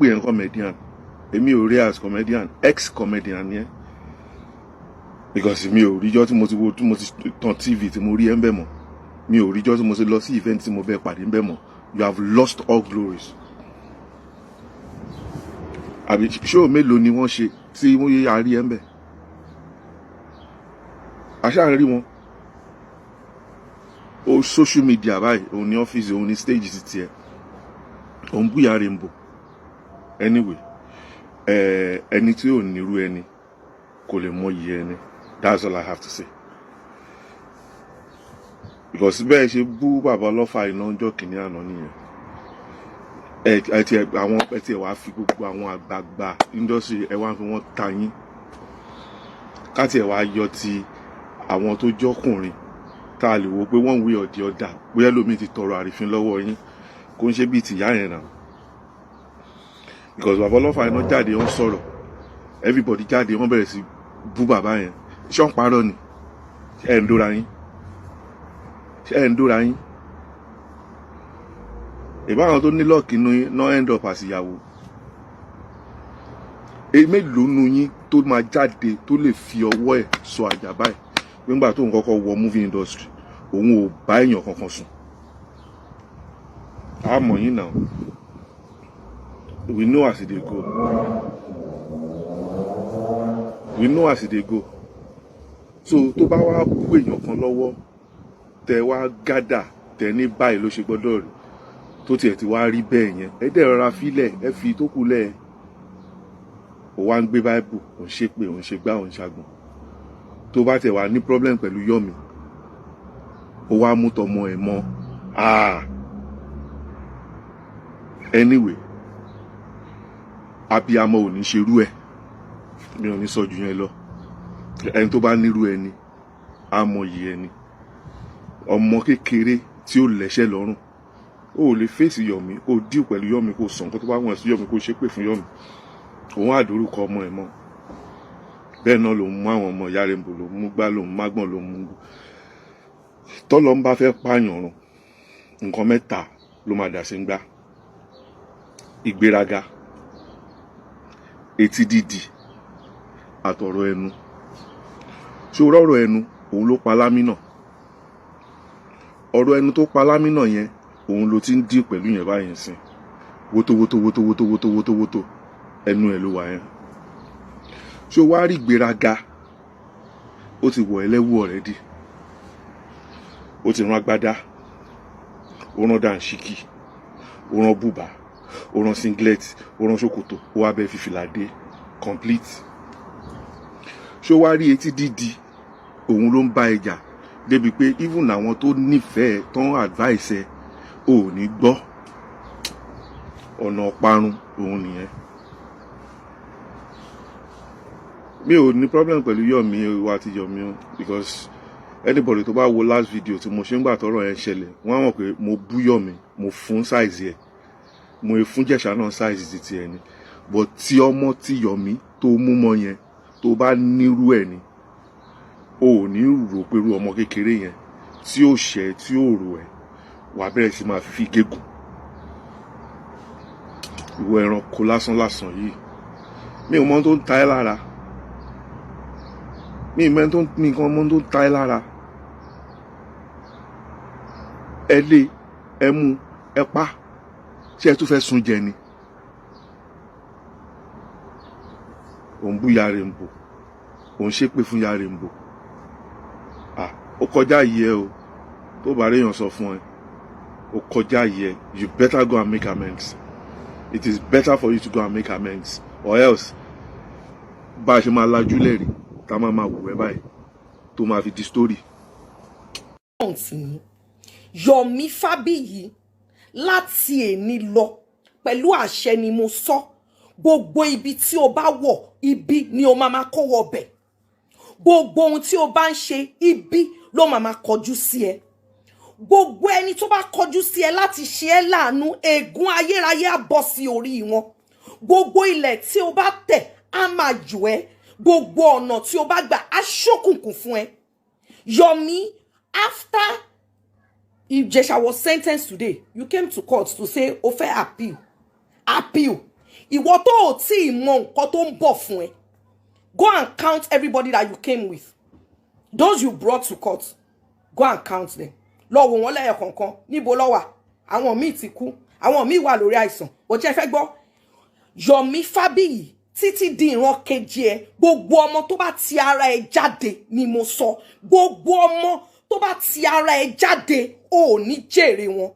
pè ẹ́ comedian èmi ò rí as comedian ex-comedian yẹn because mi ò ríjọ́ tí mo ti tan TV tí mo rí ẹ̀ ń bẹ̀ mọ́ mi ò ríjọ́ tí mo ti lọ sí event tí mo bẹ́ẹ̀ pàdé ń bẹ̀ mọ́ you have lost all glories. àbí show mélòó ni wọ́n ṣe tí wọ́n yé àárí ẹ̀ ń bẹ̀ àṣà rí wọn o social media báyìí òun ní ọ́fíìsì òun ní stage ti tiẹ̀ òun búyà rainbow anyway ẹni tí ò nírú ẹni kò lè mọyì ẹni that's all I have to say because bẹ́ẹ̀ ṣe bú bàbá ọlọ́fà iná ọjọ́ kìíní àná nìyẹn ẹtì ẹ̀ wá fi gbogbo àwọn àgbààgbà industry ẹ̀ wá fi wọ́n ta yín káti ẹ̀ wá yọ ti àwọn tó jọ́kùnrin tá a lè wo pé wọ́n ń wé ọ̀dì ọ̀dà bóyá lómi ti tọrọ àrífín lọ́wọ́ yín kò ń ṣe bíi tìyá yẹn náà because bàbá ọlọ́fà iná jáde wọ́n sọ̀rọ̀ everybody jáde wọ́n bẹ̀rẹ̀ sí bú bàbá yẹn ṣé wọ́n parọ́ ni ẹ̀ ń dóra yín ìbáwọn tó ní lọ́ọ̀kì náà end up àṣìyàwó mélòó nu yín tó máa jáde tó lè fi ọwọ́ ẹ̀ sọ àjà báyìí nígbà tó ń kọ́kọ́ wọ movie industry òun ò bá èèyàn kankan sùn àmọ́ yín náà we know as e dey go so tó bá wá bú èèyàn kan lọ́wọ́ tẹ wá gádà tẹ ní báyìí ló ṣe gbọ́dọ̀ rí tó tiẹ̀ ti wá rí bẹ́ẹ̀ yẹn ẹ dẹ̀ rọra fílẹ̀ ẹ fi tó kù lẹ̀ ò wá ń gbé báìbù ò ń ṣépè ò ń ṣe gbá ò ń ṣàgbọ̀n tó bá tẹ̀ wá ní problem pẹ̀lú Yomi ó wá mú tọmọ ẹ̀ mọ́ anyway abiyamọ ò ní ṣerú ẹ̀ mi ò ní sọ jù yẹn lọ ẹni tó bá nírú ẹni amọ̀yì ẹni ọmọ kékeré tí ó lẹ́ṣẹ̀ lọ́rùn ó lè fèsì Yomi kó díù pẹ̀lú Yomi kó sàn kó tó bá wọ̀n sí Yomi kó ṣépè fún Yomi òun àdórúkọ ọmọ ẹ̀ mọ́ bẹ́ẹ̀ náà lòun mú àwọn ọmọ ìyá Rainbow lòun mú gbá lòun mágbọ̀n lòun mú tọ́lọ́ ń bá fẹ́ pààyàn rùn nǹkan mẹ́ta ló máa dà sí ń gbá ìgbéraga etí dídì àtọ̀rọ̀ ẹnu ṣé o rọ̀rọ̀ ẹnu òun ló pa Lámínà ọ̀rọ̀ ẹnu tó pa Lámínà yẹn òun ló ti ń dí pẹ̀lú yẹn báyìí sìn wótó ẹnu ẹ̀ ló wà yẹn ṣé o wá rí ìgbéraga ó ti wọ̀ ẹlẹ́wù already ó ti rán agbádá ó rán dànṣíkì ó rán bùbá ó rán singlet ó rán ṣòkòtò ó wá bẹ fìfìlà dé complete ṣé o wá rí etí dídì òun ló ń bá ẹjà débi pé even àwọn tó nífẹ̀ẹ́ tó ń advice ẹ ò ní gbọ́ ọ̀nà ọ̀parun òun nìyẹn mi ò ní problem pẹ̀lú Yomi wa àti Yomi o because anybody tó bá wo last video tí mo ṣe ń gbà tọ́rọ̀ yẹn ṣẹlẹ̀ wọ́n á mọ̀ pé mo bú Yomi mo fún size ẹ̀ mo fún Jẹ̀ṣà náà size ti tiẹ̀ ni but tí ọmọ tí Yomi tó mú mọ́ yẹn tó bá nírú ẹ̀ ni o ò ní rò pé irú ọmọ kékeré yẹn tí ó ṣẹ̀ tí ó rò ẹ̀ wà bẹ̀rẹ̀ sí máa fi gégùn ìwọ ẹranko lásán yìí mi ò mọ tó ń ta ẹ́ lára mi ò mọ tó ń ta ẹ́ lára ẹ lé ẹ mú ẹ pa ṣé ẹ tún fẹ́ sun jẹ ni òun bú ya Rainbow òun ṣépè fún ya Rainbow ó kọjá yìí ẹ o tó bá réèyàn sọ fún ẹ ó kọjá yìí ẹ you better go and make amends it is better for you to go and make amends or else bá a ṣe máa lajú lẹ́rìí tá a máa wù ẹ́ báyìí tó máa fi di story. Yomi Fabiyi láti èní lọ pẹ̀lú àṣẹ ni mo sọ gbogbo ibi tí o bá wọ̀ ibi ni o máa kó wọ bẹ̀ gbogbo ohun tí o bá ń ṣe ibi ló máa kọjú sí ẹ gbogbo ẹni tó bá kọjú sí ẹ láti ṣe ẹ́ láàánú ègún ayérayé á bọ́ sí orí wọn gbogbo ilẹ̀ tí o bá tẹ̀ á máa jù ẹ́ gbogbo ọ̀nà tí o bá gbà á ṣókùnkùn fún ẹ. Yomi, after Ìjẹ̀ṣà was sentenced today, you came to court to say o fẹ́ appeal. ìwọ tó ò tí ì mọ nǹkan tó ń bọ̀ fún ẹ, go and count everybody that you came with. Those you brought to court, go and count them. Lọ wò wọ́n lẹ́yọ kọ̀ọ̀kan, níbo ló wà? Àwọn míì ti kú, àwọn míì wà lórí àìsàn. Ó jẹ́ fẹ́ gbọ́. Yomi Fabiyi títí di ìran kejì ẹ, gbogbo ọmọ tó bá ti ara ẹ jáde ni mo sọ. Gbogbo ọmọ tó bá ti ara ẹ jáde, ò ní jèrè wọn.